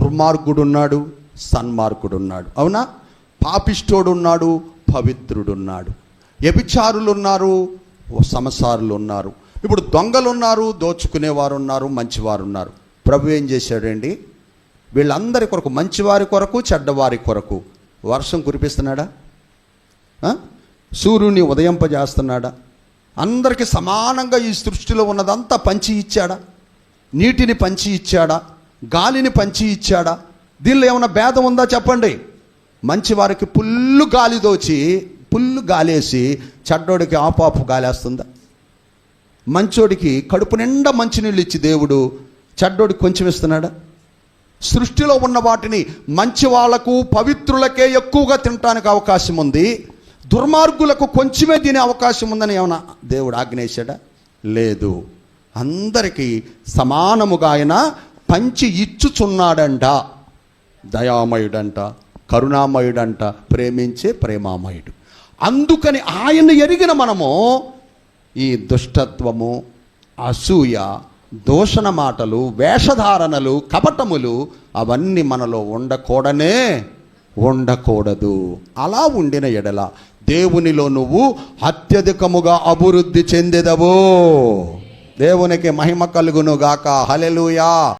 దుర్మార్గుడున్నాడు, సన్మార్గుడున్నాడు. అవునా? పాపిష్టోడున్నాడు, పవిత్రుడున్నాడు. వ్యభిచారులు ఉన్నారు, సమసారులు ఉన్నారు. ఇప్పుడు దొంగలు ఉన్నారు, దోచుకునేవారు ఉన్నారు, మంచివారు ఉన్నారు. ప్రభు ఏం చేశాడండి? వీళ్ళందరి కొరకు, మంచివారి కొరకు, చెడ్డవారి కొరకు వర్షం కురిపిస్తున్నాడా? సూర్యుని ఉదయింపజేస్తున్నాడా? అందరికీ సమానంగా ఈ సృష్టిలో ఉన్నదంతా పంచి ఇచ్చాడా? నీటిని పంచి ఇచ్చాడా? గాలిని పంచి ఇచ్చాడా? దీనిలో ఏమైనా భేదం ఉందా చెప్పండి? మంచివారికి పుల్లు గాలి దోచి, పుల్లు గాలేసి చెడ్డోడికి ఆపాపు గాలేస్తుందా? మంచోడికి కడుపు నిండా మంచినీళ్ళు ఇచ్చి దేవుడు చెడ్డోడికి కొంచెం ఇస్తున్నాడా? సృష్టిలో ఉన్న వాటిని మంచి వాళ్లకు, పవిత్రులకే ఎక్కువగా తినటానికి అవకాశం ఉంది, దుర్మార్గులకు కొంచెమే తినే అవకాశం ఉందని ఏమన్నా దేవుడు ఆజ్ఞేశాడా? లేదు. అందరికీ సమానముగా ఆయన పంచి ఇచ్చుచున్నాడంట. దయామయుడంట, కరుణామయుడంట, ప్రేమించే ప్రేమామయుడు. అందుకని ఆయన ఎరిగిన మనము ఈ దుష్టత్వము, అసూయ, దూషణ మాటలు, వేషధారణలు, కపటములు అవన్నీ మనలో ఉండకూడదు. అలా ఉండిన ఎడల దేవునిలో నువ్వు అత్యధికముగా అభివృద్ధి చెందెదవు. దేవునికి మహిమ కలుగును గాక. హల్లెలూయా.